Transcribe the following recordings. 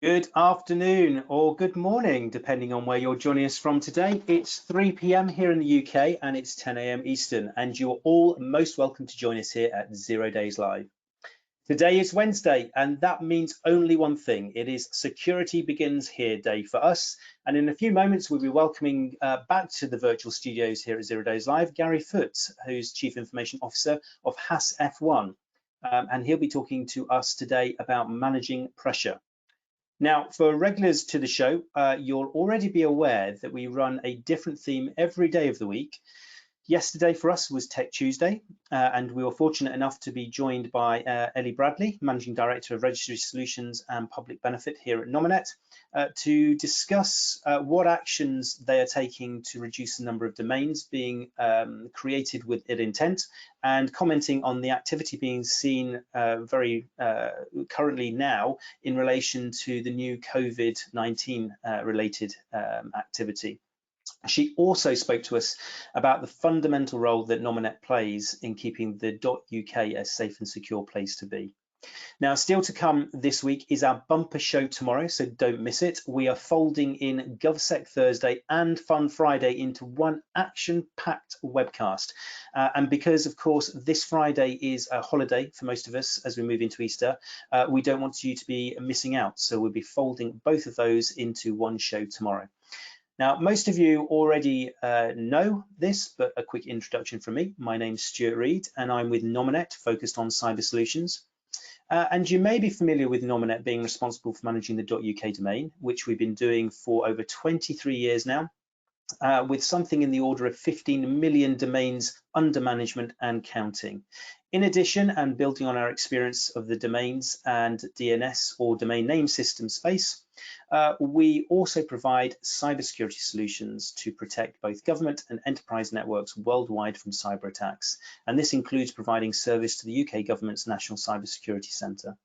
Good afternoon or good morning, depending on where you're joining us from today. It's 3 p.m. here in the UK and it's 10 a.m. Eastern, and you're all most welcome to join us here at 0 Days Live. Today is Wednesday, and that means only one thing. It is Security Begins Here Day for us. And in a few moments, we'll be welcoming back to the virtual studios here at 0 Days Live, Gary Foote, who's Chief Information Officer of Haas F1. And he'll be talking to us today about managing pressure. Now, for regulars to the show, you'll already be aware that we run a different theme every day of the week. Yesterday for us was Tech Tuesday, and we were fortunate enough to be joined by Ellie Bradley, Managing Director of Registry Solutions and Public Benefit here at Nominet, to discuss what actions they are taking to reduce the number of domains being created with ill intent, and commenting on the activity being seen very currently now in relation to the new COVID-19 related activity. She also spoke to us about the fundamental role that Nominet plays in keeping the .uk a safe and secure place to be. Now, still to come this week is our bumper show tomorrow, so don't miss it. We are folding in GovSec Thursday and Fun Friday into one action-packed webcast. And because, of course, this Friday is a holiday for most of us as we move into Easter, we don't want you to be missing out. So we'll be folding both of those into one show tomorrow. Now, most of you already know this, but a quick introduction from me. My name's Stuart Reed, and I'm with Nominet, focused on cyber solutions. And you may be familiar with Nominet being responsible for managing the .uk domain, which we've been doing for over 23 years now, with something in the order of 15 million domains under management and counting. In addition, and building on our experience of the domains and DNS or domain name system space, we also provide cybersecurity solutions to protect both government and enterprise networks worldwide from cyber attacks. And this includes providing service to the UK government's National Cybersecurity Centre.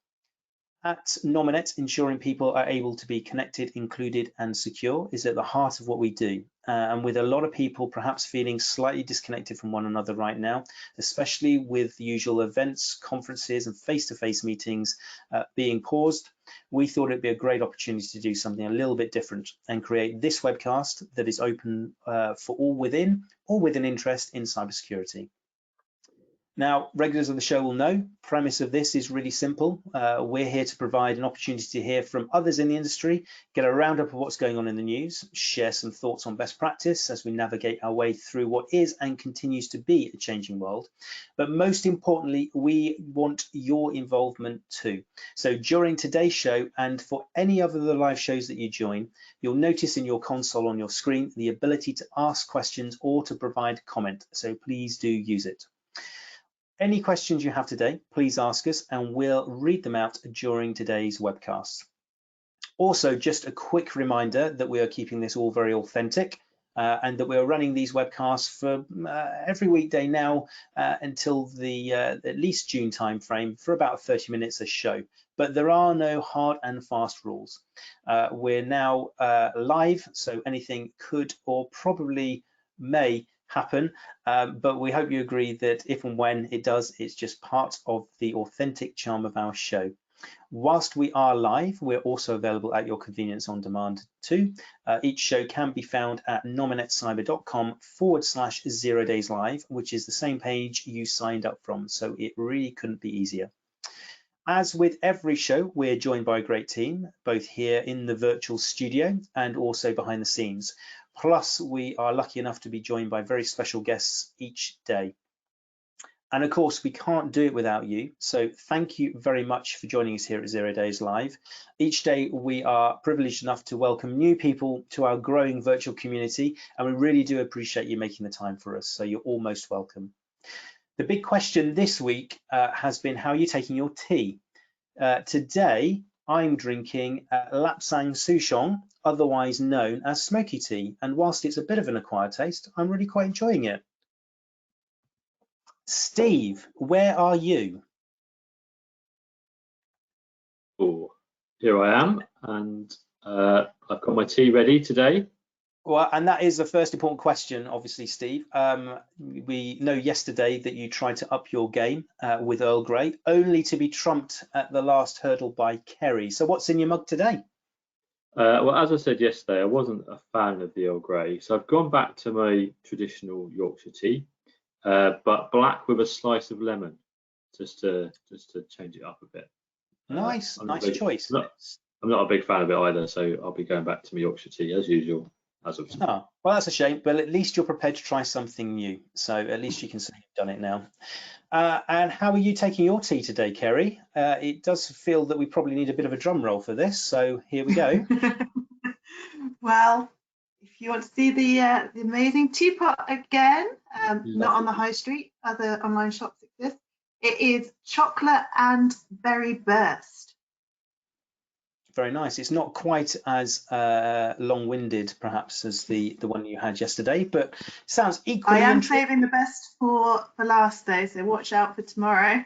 At Nominet, ensuring people are able to be connected, included and secure is at the heart of what we do. And with a lot of people perhaps feeling slightly disconnected from one another right now, especially with the usual events, conferences and face-to-face meetings being paused, we thought it'd be a great opportunity to do something a little bit different and create this webcast that is open for all with an interest in cybersecurity. Now, regulars of the show will know, premise of this is really simple. We're here to provide an opportunity to hear from others in the industry, get a roundup of what's going on in the news, share some thoughts on best practice as we navigate our way through what is and continues to be a changing world. But most importantly, we want your involvement too. So during today's show and for any other of the live shows that you join, you'll notice in your console on your screen the ability to ask questions or to provide comment. So please do use it. Any questions you have today, please ask us and we'll read them out during today's webcast. Also, just a quick reminder that we are keeping this all very authentic and that we're running these webcasts for every weekday now until the at least June timeframe for about 30 minutes a show. But there are no hard and fast rules. We're now live, so anything could or probably may happen, but we hope you agree that if and when it does, it's just part of the authentic charm of our show. Whilst we are live, we're also available at your convenience on demand too. Each show can be found at nominetcyber.com/0dayslive, which is the same page you signed up from, so it really couldn't be easier. As with every show, we're joined by a great team, both here in the virtual studio and also behind the scenes. Plus, we are lucky enough to be joined by very special guests each day. And of course, we can't do it without you. So thank you very much for joining us here at 0 Days Live. Each day, we are privileged enough to welcome new people to our growing virtual community. And we really do appreciate you making the time for us. So you're all most welcome. The big question this week has been, how are you taking your tea? Today, I'm drinking Lapsang Souchong, otherwise known as smoky tea, and whilst it's a bit of an acquired taste, I'm really quite enjoying it. Steve, where are you? Oh, here I am, and I've got my tea ready today. Well, and that is the first important question, obviously, Steve. We know yesterday that you tried to up your game with Earl Grey, only to be trumped at the last hurdle by Kerry. So what's in your mug today? Well, as I said yesterday, I wasn't a fan of the Earl Grey, so I've gone back to my traditional Yorkshire tea, but black with a slice of lemon, just to change it up a bit. Nice choice. I'm not a big fan of it either, so I'll be going back to my Yorkshire tea as usual. As of today. Oh, well, that's a shame, but at least you're prepared to try something new. So at least you can say you've done it now. And how are you taking your tea today, Kerry? It does feel that we probably need a bit of a drum roll for this. So here we go. Well, if you want to see the amazing teapot again, not on the high street, other online shops exist. It is chocolate and berry burst. Very nice. It's not quite as long-winded, perhaps, as the one you had yesterday, but sounds equally. I am saving the best for last day, so watch out for tomorrow.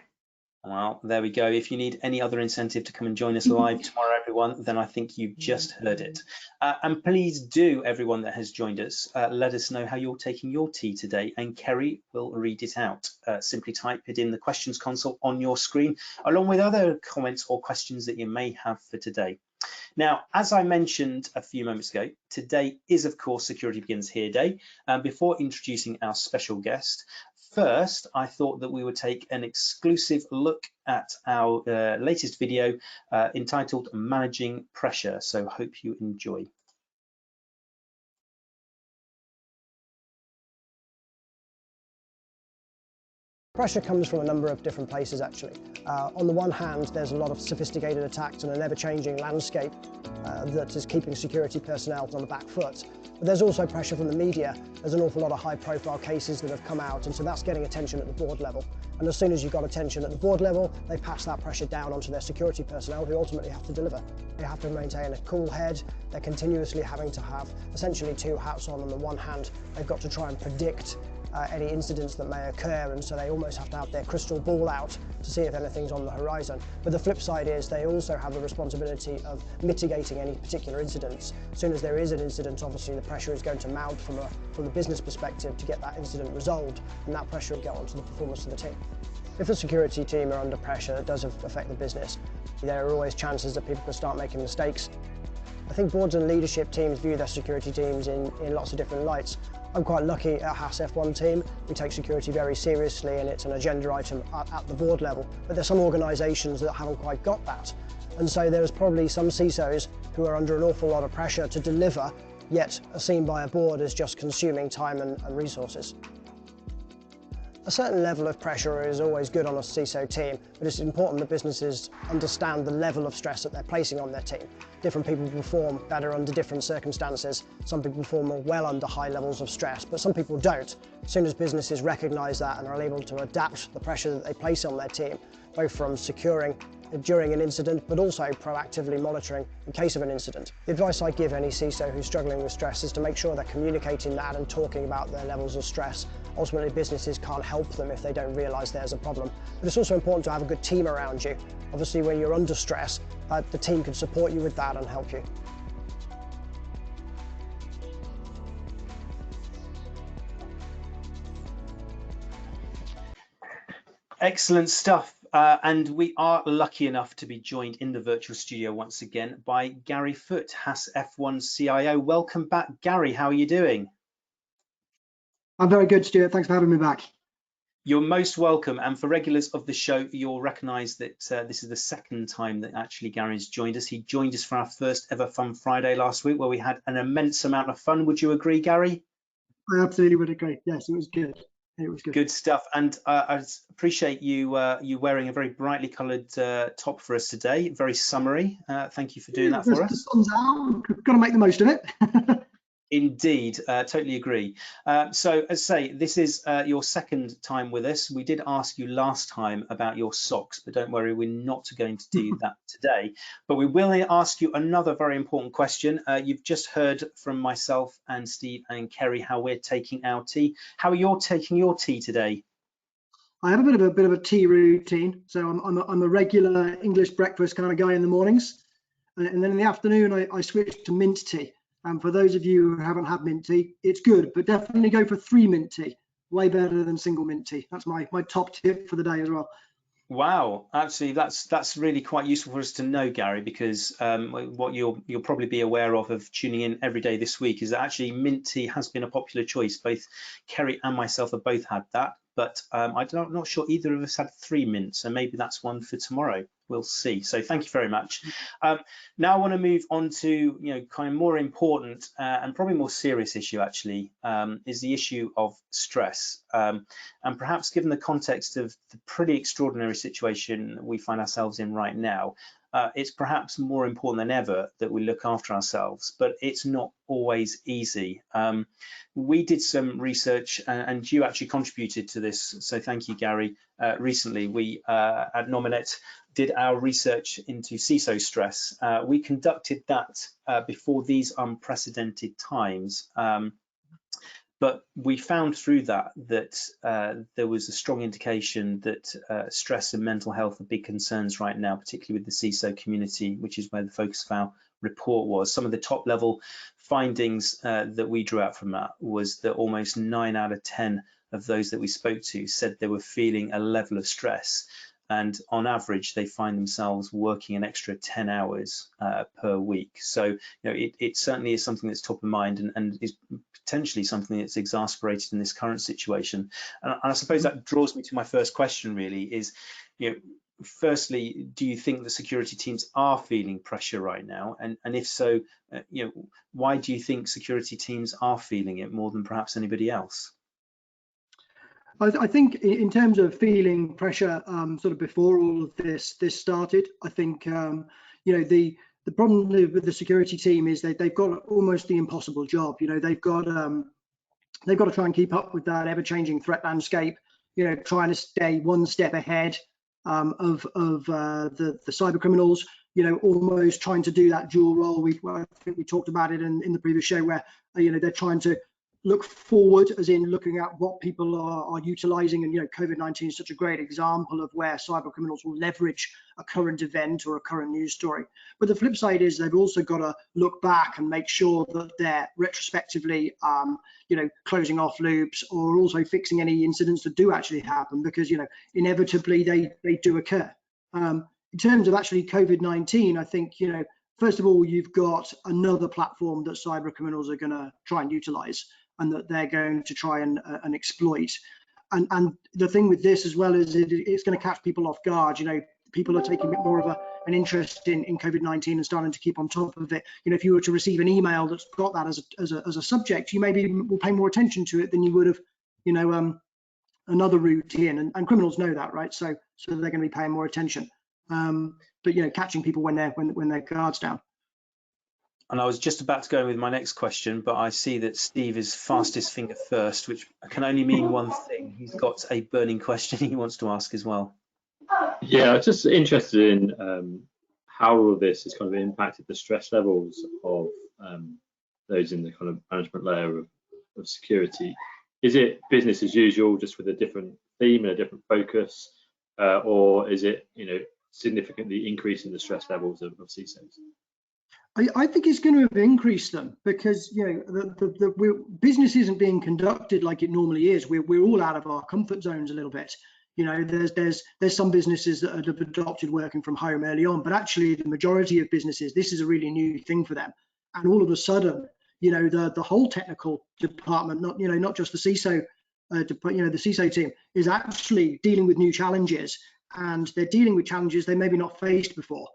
Well, there we go. If you need any other incentive to come and join us live tomorrow, everyone, then I think you've just heard it. And please do, everyone that has joined us, let us know how you're taking your tea today, and Kerry will read it out. Simply type it in the questions console on your screen, along with other comments or questions that you may have for today. Now, as I mentioned a few moments ago, today is, of course, Security Begins Here Day. And before introducing our special guest, first, I thought that we would take an exclusive look at our latest video entitled Managing Pressure. So hope you enjoy. Pressure comes from a number of different places, actually. On the one hand, there's a lot of sophisticated attacks and an ever-changing landscape that is keeping security personnel on the back foot. But there's also pressure from the media. There's an awful lot of high-profile cases that have come out, and so that's getting attention at the board level. And as soon as you've got attention at the board level, they pass that pressure down onto their security personnel, who ultimately have to deliver. They have to maintain a cool head. They're continuously having to have essentially two hats on. On the one hand, they've got to try and predict any incidents that may occur, and so they almost have to have their crystal ball out to see if anything's on the horizon. But the flip side is they also have the responsibility of mitigating any particular incidents. As soon as there is an incident, obviously the pressure is going to mount from the business perspective to get that incident resolved, and that pressure will go on to the performance of the team. If the security team are under pressure, it does affect the business. There are always chances that people can start making mistakes. I think boards and leadership teams view their security teams in lots of different lights. I'm quite lucky at Haas F1 team. We take security very seriously, and it's an agenda item at the board level. But there's some organisations that haven't quite got that. And so there's probably some CISOs who are under an awful lot of pressure to deliver, yet are seen by a board as just consuming time and resources. A certain level of pressure is always good on a CISO team, but it's important that businesses understand the level of stress that they're placing on their team. Different people perform better under different circumstances. Some people perform well under high levels of stress, but some people don't. As soon as businesses recognise that and are able to adapt the pressure that they place on their team, both from securing during an incident, but also proactively monitoring in case of an incident. The advice I give any CISO who's struggling with stress is to make sure they're communicating that and talking about their levels of stress. Ultimately, businesses can't help them if they don't realise there's a problem. But it's also important to have a good team around you. Obviously, when you're under stress, the team can support you with that and help you. Excellent stuff. And we are lucky enough to be joined in the virtual studio once again by Gary Foote, Haas F1 CIO. Welcome back, Gary. How are you doing? I'm very good, Stuart. Thanks for having me back. You're most welcome. And for regulars of the show, you'll recognise that this is the second time that actually Gary's joined us. He joined us for our first ever Fun Friday last week, where we had an immense amount of fun. Would you agree, Gary? I absolutely would agree. Yes, it was good. It was good. Good stuff. And I appreciate you wearing a very brightly coloured top for us today. Very summery. Thank you for doing that for us. The sun's out. We've got to make the most of it. Indeed, totally agree. So as I say, this is your second time with us. We did ask you last time about your socks, but don't worry, we're not going to do that today. But we will ask you another very important question. You've just heard from myself and Steve and Kerry how we're taking our tea. How are you taking your tea today? I have a bit of a tea routine. So I'm a regular English breakfast kind of guy in the mornings, and then in the afternoon I switch to mint tea. And for those of you who haven't had mint tea, it's good, but definitely go for 3 mint tea. Way better than single mint tea. That's my top tip for the day as well. Wow, actually, that's really quite useful for us to know, Gary, because what you'll probably be aware of tuning in every day this week is that actually mint tea has been a popular choice. Both Kerry and myself have both had that, but I'm not sure either of us had 3 mints, so maybe that's one for tomorrow. We'll see. So thank you very much. Now I want to move on to kind of more important and probably more serious issue actually, is the issue of stress. And perhaps given the context of the pretty extraordinary situation we find ourselves in right now, it's perhaps more important than ever that we look after ourselves, but it's not always easy. We did some research and you actually contributed to this, so thank you, Gary. Recently, we at Nominet did our research into CISO stress. We conducted that before these unprecedented times. But we found through that there was a strong indication that stress and mental health are big concerns right now, particularly with the CISO community, which is where the focus of our report was. Some of the top level findings that we drew out from that was that almost 9 out of 10 of those that we spoke to said they were feeling a level of stress. And on average, they find themselves working an extra 10 hours per week. So it certainly is something that's top of mind and is potentially something that's exasperated in this current situation. And I suppose that draws me to my first question really is, firstly, do you think the security teams are feeling pressure right now? And if so, why do you think security teams are feeling it more than perhaps anybody else? I think in terms of feeling pressure, sort of before all of this started, I think the problem with the security team is they've got almost the impossible job. They've got to try and keep up with that ever-changing threat landscape. Trying to stay one step ahead of the cyber criminals. Almost trying to do that dual role. I think we talked about it in the previous show, where they're trying to look forward, as in looking at what people are utilizing, and COVID-19 is such a great example of where cyber criminals will leverage a current event or a current news story. But the flip side is they've also got to look back and make sure that they're retrospectively closing off loops, or also fixing any incidents that do actually happen, because inevitably they do occur. In terms of actually COVID-19, I think first of all, you've got another platform that cyber criminals are going to try and utilize, and that they're going to try and exploit. And the thing with this as well is it's going to catch people off guard. People are taking a bit more of an interest in COVID-19 and starting to keep on top of it. If you were to receive an email that's got that as a subject, you maybe will pay more attention to it than you would have, another routine. And criminals know that, right? So they're going to be paying more attention. But catching people when their guard's down. And I was just about to go with my next question, but I see that Steve is fastest finger first, which can only mean one thing. He's got a burning question he wants to ask as well. Yeah, I'm just interested in how all of this has kind of impacted the stress levels of those in the kind of management layer of security. Is it business as usual, just with a different theme and a different focus, or is it significantly increasing the stress levels of CISOs? I think it's going to have increased them, because the business isn't being conducted like it normally is. We're all out of our comfort zones a little bit. There's some businesses that have adopted working from home early on, but actually the majority of businesses, this is a really new thing for them. And all of a sudden, the whole technical department, not just the CISO, the CISO team, is actually dealing with new challenges, and they're dealing with challenges they maybe not faced before.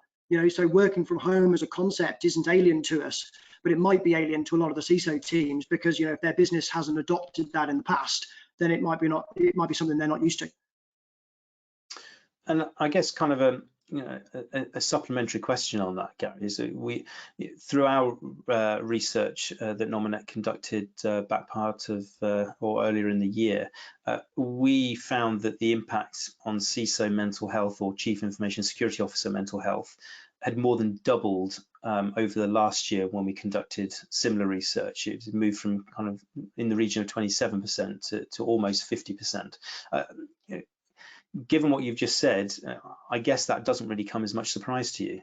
So working from home as a concept isn't alien to us, but it might be alien to a lot of the CISO teams, because if their business hasn't adopted that in the past, then it might be something they're not used to. And I guess kind of a supplementary question on that, Gary, is that we, through our research that Nominet conducted back part of or earlier in the year, we found that the impact on CISO mental health, or Chief Information Security Officer mental health, had more than doubled over the last year when we conducted similar research. It moved from kind of in the region of 27% to almost 50%. Given what you've just said, I guess that doesn't really come as much surprise to you.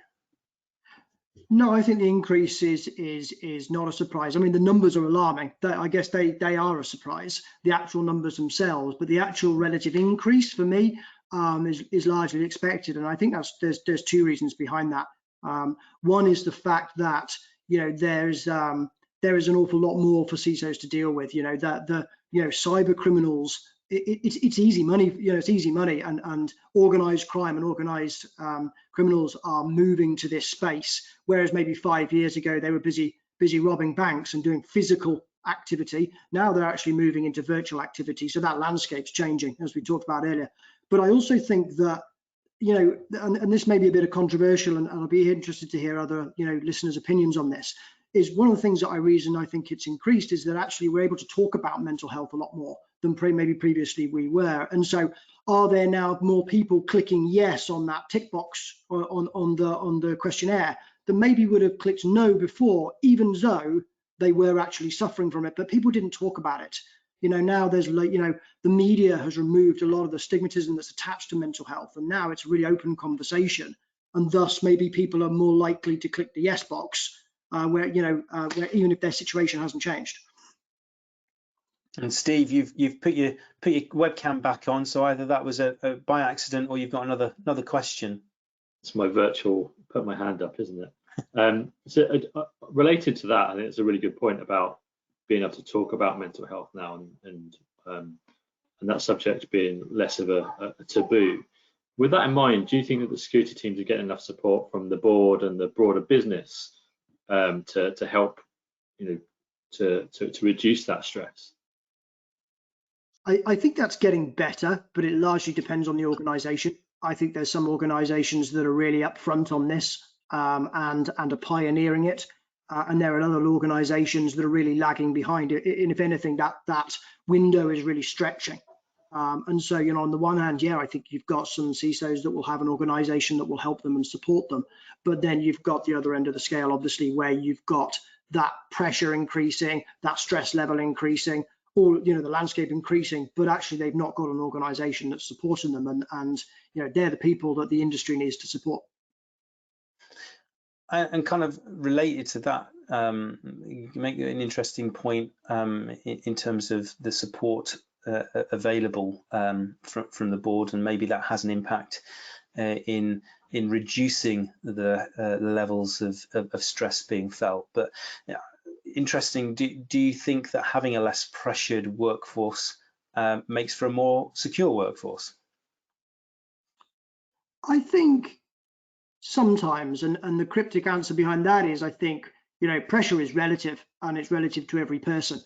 No, I think the increase is not a surprise. I mean, the numbers are alarming. I guess they are a surprise, the actual numbers themselves, but the actual relative increase for me, is largely expected, and I think there's two reasons behind that. One is the fact that there is an awful lot more for CISOs to deal with. That the cyber criminals, it's easy money. It's easy money, and organized crime and organized criminals are moving to this space, whereas maybe 5 years ago they were busy robbing banks and doing physical activity. Now they're actually moving into virtual activity, so that landscape's changing, as we talked about earlier. But I also think that, and this may be a bit of controversial, and I'll be interested to hear other listeners' opinions on this, is one of the things that I think it's increased is that actually we're able to talk about mental health a lot more than maybe previously we were. And so are there now more people clicking yes on that tick box on the questionnaire that maybe would have clicked no before, even though they were actually suffering from it, but people didn't talk about it? Now there's the media has removed a lot of the stigmatism that's attached to mental health, and now it's a really open conversation, and thus maybe people are more likely to click the yes box where even if their situation hasn't changed. And Steve, you've put your webcam back on, so either that was a by accident or you've got another question. It's my virtual put my hand up, isn't it? So related to that, I think it's a really good point about being able to talk about mental health now, and that subject being less of a taboo. With that in mind, do you think that the security teams are getting enough support from the board and the broader business to help, to reduce that stress? I think that's getting better, but it largely depends on the organisation. I think there's some organisations that are really upfront on this and are pioneering it. And there are other organisations that are really lagging behind it. And if anything, that window is really stretching. And so, on the one hand, I think you've got some CISOs that will have an organisation that will help them and support them. But then you've got the other end of the scale, obviously, where you've got that pressure increasing, that stress level increasing, or the landscape increasing, but actually they've not got an organisation that's supporting them, and they're the people that the industry needs to support. And kind of related to that, you make an interesting point in terms of the support available from the board, and maybe that has an impact in reducing the levels of stress being felt. But interesting, do you think that having a less pressured workforce makes for a more secure workforce? I think sometimes, and the cryptic answer behind that is, I think pressure is relative, and it's relative to every person.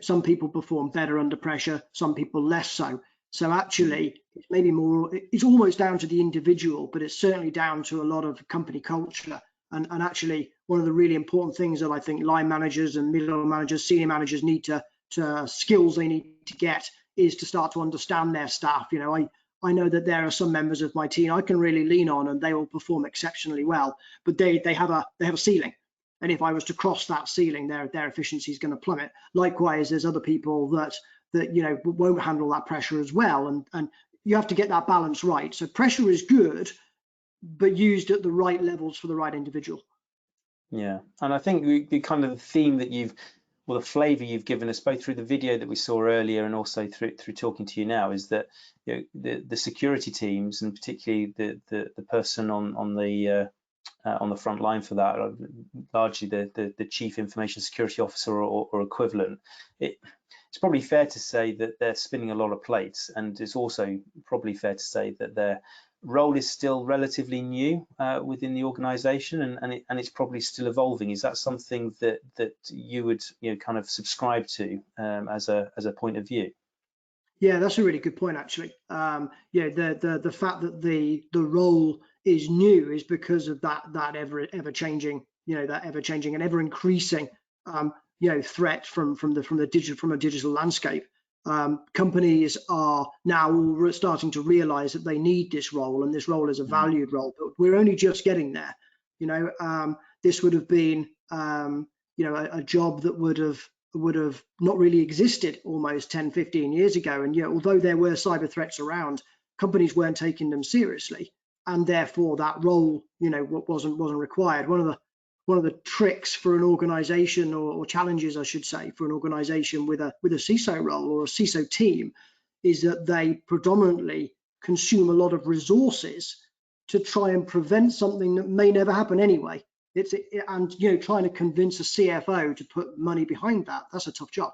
Some people perform better under pressure, some people less so. So actually, it's maybe more, it's almost down to the individual, but it's certainly down to a lot of company culture. And actually, one of the really important things that I think line managers and middle managers, senior managers need to skills they need to get is to start to understand their staff. I know that there are some members of my team I can really lean on, and they will perform exceptionally well, but they have a ceiling, and if I was to cross that ceiling, their efficiency is going to plummet. Likewise, there's other people that won't handle that pressure as well, and you have to get that balance right. So pressure is good, but used at the right levels for the right individual. Yeah, and I think the kind of the theme that the flavour you've given us, both through the video that we saw earlier and also through talking to you now, is that the security teams, and particularly the person on the front line for that, largely the chief information security officer or equivalent, it's probably fair to say that they're spinning a lot of plates, and it's also probably fair to say that their role is still relatively new within the organisation, and it's probably still evolving. Is that something that you would kind of subscribe to as a point of view? Yeah, that's a really good point, actually. The fact that the role is new is because of that ever changing, that ever changing and ever increasing threat from a digital landscape. Companies are now starting to realize that they need this role, and this role is a valued role, but we're only just getting there. This would have been a job that would have not really existed almost 10-15 years ago, and although there were cyber threats around, companies weren't taking them seriously, and therefore that role wasn't required. One of the tricks for an organization, or challenges I should say, for an organization with a CISO role or a CISO team, is that they predominantly consume a lot of resources to try and prevent something that may never happen anyway. And trying to convince a CFO to put money behind that's a tough job.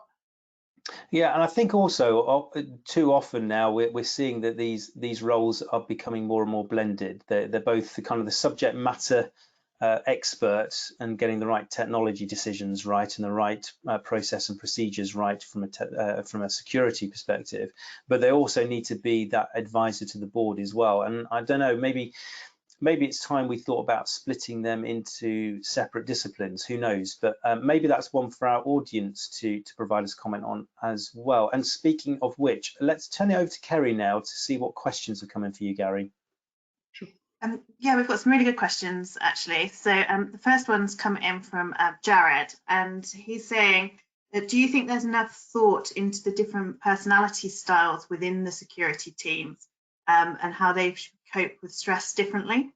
Yeah, and I think also too often now we're seeing that these roles are becoming more and more blended. They're both the kind of the subject matter experts and getting the right technology decisions right and the right process and procedures right from a security perspective, but they also need to be that advisor to the board as well. And I don't know, maybe it's time we thought about splitting them into separate disciplines, who knows, but maybe that's one for our audience to provide us comment on as well. And speaking of which, let's turn it over to Kerry now to see what questions are coming for you, Gary. Sure. Yeah, we've got some really good questions actually. So the first one's come in from Jared, and he's saying, do you think there's enough thought into the different personality styles within the security teams and how they cope with stress differently?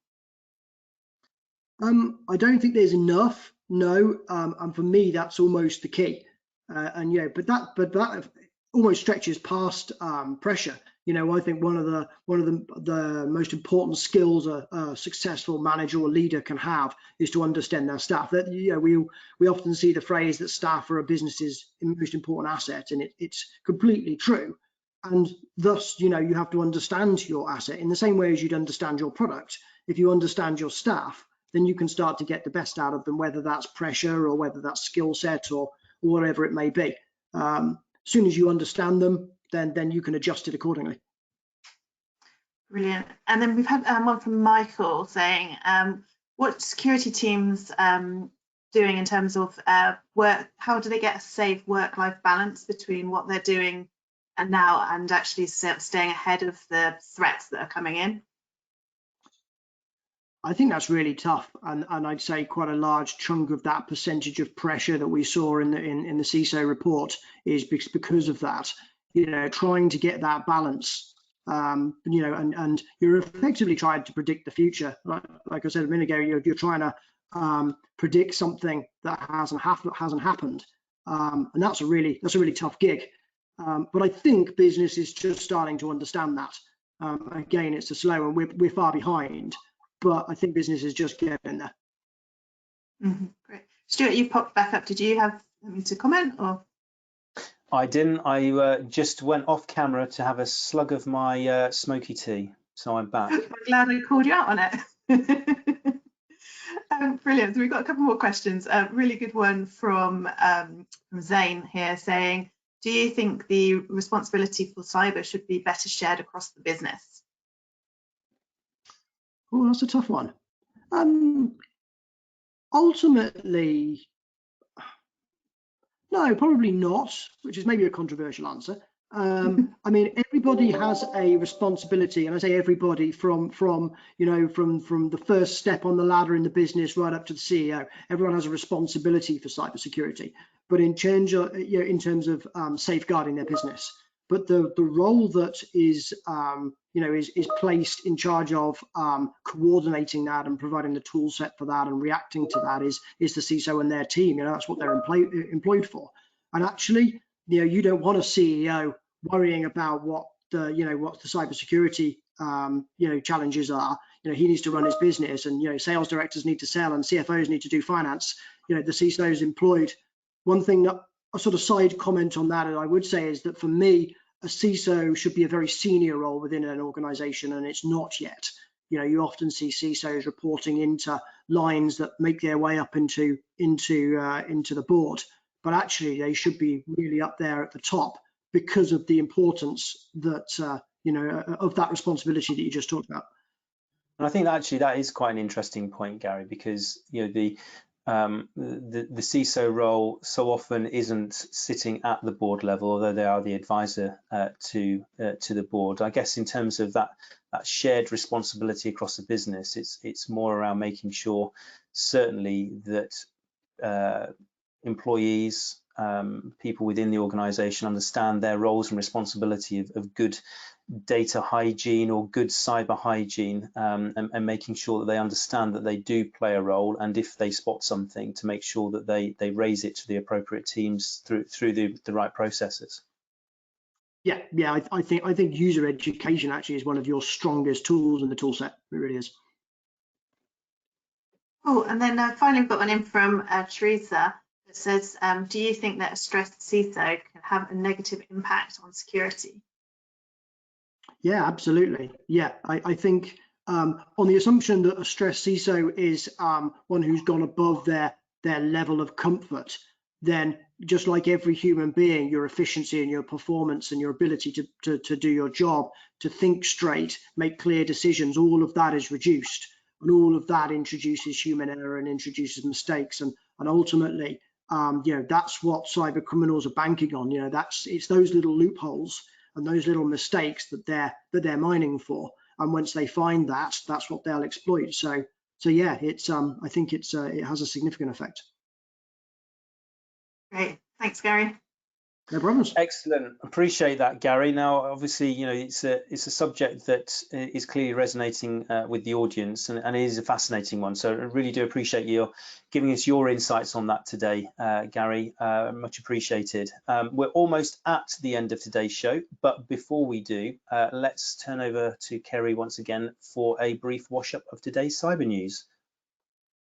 I don't think there's enough, no, and for me that's almost the key. But that almost stretches past pressure. I think one of the most important skills a successful manager or leader can have is to understand their staff. That we often see the phrase that staff are a business's most important asset, and it's completely true. And thus, you have to understand your asset in the same way as you'd understand your product. If you understand your staff, then you can start to get the best out of them, whether that's pressure or whether that's skill set or whatever it may be. As soon as you understand them, then you can adjust it accordingly. Brilliant. And then we've had one from Michael saying, what security teams doing in terms of work? How do they get a safe work-life balance between what they're doing and now and actually staying ahead of the threats that are coming in? I think that's really tough, and I'd say quite a large chunk of that percentage of pressure that we saw in the CISO report is because of that. Trying to get that balance, and you're effectively trying to predict the future. Like I said a minute ago, you're trying to predict something that hasn't happened, and that's a really tough gig. But I think business is just starting to understand that. Again, it's a slow, and we're far behind. But I think business is just getting there. Great. Stuart, you've popped back up. Did you have something to comment? Or I didn't. I just went off camera to have a slug of my smoky tea. So I'm back. I'm glad I called you out on it. Brilliant. So we've got a couple more questions. A really good one from Zane here saying, do you think the responsibility for cyber should be better shared across the business? Oh, that's a tough one. Ultimately, no, probably not, which is maybe a controversial answer. I mean, everybody has a responsibility, and I say everybody from the first step on the ladder in the business right up to the CEO. Everyone has a responsibility for cybersecurity, but in terms of safeguarding their business. But the role that is placed in charge of coordinating that and providing the tool set for that and reacting to that is the CISO and their team. That's what they're employed for. And actually, you don't want a CEO worrying about what the cybersecurity challenges are. He needs to run his business, and sales directors need to sell, and CFOs need to do finance. The CISO is employed. One thing that a sort of side comment on that, and I would say, is that for me, a CISO should be a very senior role within an organization, and it's not yet. You often see CISOs reporting into lines that make their way up into the board, but actually they should be really up there at the top because of the importance that of that responsibility that you just talked about. And I think actually that is quite an interesting point, Gary, because the CISO role so often isn't sitting at the board level, although they are the advisor to the board. I guess in terms of that shared responsibility across the business, it's more around making sure certainly that employees, people within the organization understand their roles and responsibility of good data hygiene or good cyber hygiene, and making sure that they understand that they do play a role, and if they spot something, to make sure that they raise it to the appropriate teams through the right processes. Yeah. I think user education actually is one of your strongest tools in the tool set. It really is. Oh, and then finally we've got one in from Teresa that says, do you think that a stressed CISO can have a negative impact on security? Yeah, absolutely. Yeah, I think on the assumption that a stressed CISO is one who's gone above their level of comfort, then just like every human being, your efficiency and your performance and your ability to do your job, to think straight, make clear decisions, all of that is reduced. And all of that introduces human error and introduces mistakes. And ultimately, that's what cyber criminals are banking on. It's those little loopholes and those little mistakes that they're mining for. And once they find that, that's what they'll exploit. So yeah, I think it has a significant effect. Great, thanks, Gary. No problems. Excellent, appreciate that, Gary. Now, obviously, it's a subject that is clearly resonating with the audience, and it is a fascinating one. So I really do appreciate you giving us your insights on that today, Gary. Much appreciated. We're almost at the end of today's show, but before we do, let's turn over to Kerry once again for a brief wash-up of today's cyber news.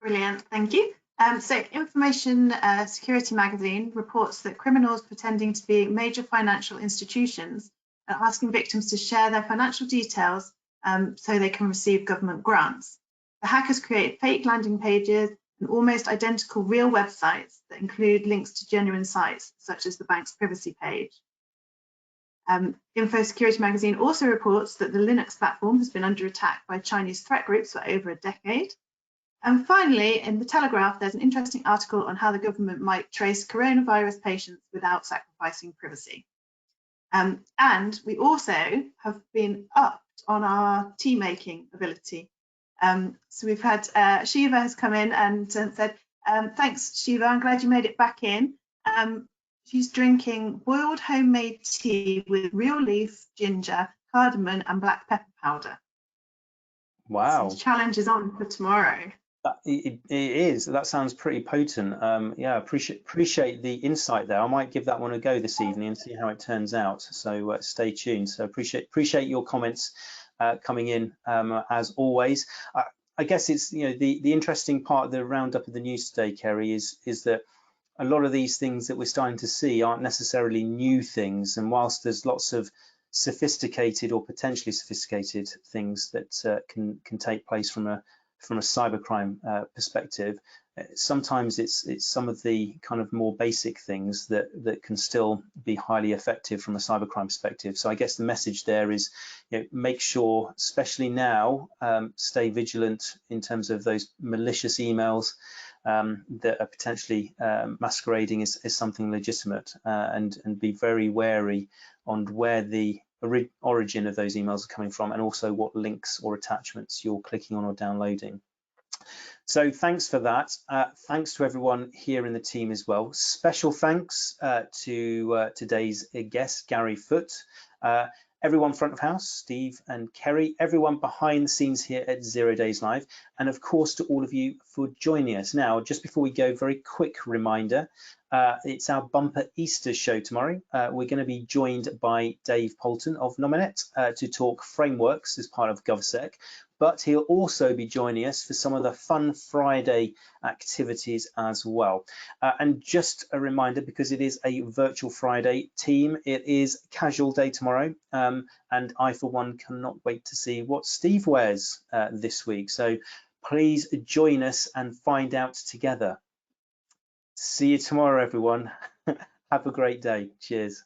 Brilliant, thank you. So Information Security Magazine reports that criminals pretending to be major financial institutions are asking victims to share their financial details so they can receive government grants. The hackers create fake landing pages and almost identical real websites that include links to genuine sites, such as the bank's privacy page. Info Security Magazine also reports that the Linux platform has been under attack by Chinese threat groups for over a decade. And finally, in the Telegraph, there's an interesting article on how the government might trace coronavirus patients without sacrificing privacy. And we also have been upped on our tea making ability. So we've had Shiva has come in and said, thanks, Shiva, I'm glad you made it back in. She's drinking boiled homemade tea with real leaf, ginger, cardamom and black pepper powder. Wow. So the challenge is on for tomorrow. It is. That sounds pretty potent. Yeah, appreciate the insight there. I might give that one a go this evening and see how it turns out. So stay tuned. So appreciate your comments coming in as always. I guess it's the interesting part of the roundup of the news today, Kerry, is that a lot of these things that we're starting to see aren't necessarily new things. And whilst there's lots of sophisticated or potentially sophisticated things that can take place from a cybercrime perspective, sometimes it's some of the kind of more basic things that can still be highly effective from a cybercrime perspective. So I guess the message there is, make sure, especially now, stay vigilant in terms of those malicious emails that are potentially masquerading as something legitimate, and be very wary on where the origin of those emails are coming from, and also what links or attachments you're clicking on or downloading. So thanks for that. Thanks to everyone here in the team as well. Special thanks to today's guest, Gary Foote, everyone front of house, Steve and Kerry, everyone behind the scenes here at ZeroDaysLive, and of course to all of you for joining us. Now, just before we go, very quick reminder, it's our bumper Easter show tomorrow. We're going to be joined by Dave Poulton of Nominet to talk frameworks as part of GovSec, but he'll also be joining us for some of the Fun Friday activities as well. And just a reminder, because it is a virtual Friday team, it is casual day tomorrow, and I for one cannot wait to see what Steve wears this week. So please join us and find out together. See you tomorrow, everyone. Have a great day. Cheers.